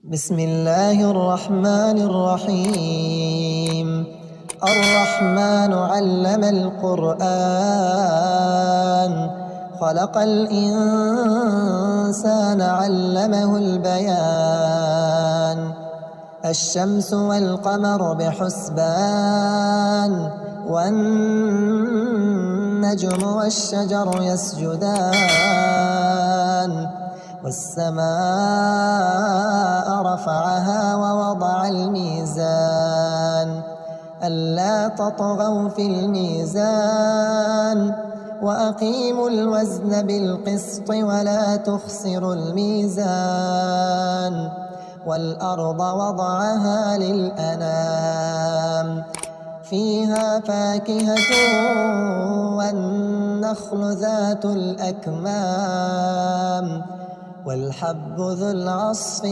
بسم الله الرحمن الرحيم. الرحمن علم القرآن، خلق الإنسان علمه البيان. الشمس والقمر بحسبان، والنجم والشجر يسجدان. والسماء رفعها ووضع الميزان، ألا تطغوا في الميزان، وأقيموا الوزن بالقسط ولا تخسروا الميزان. والأرض وضعها للأنام، فيها فاكهة والنخل ذات الأكمام، والحب ذو العصف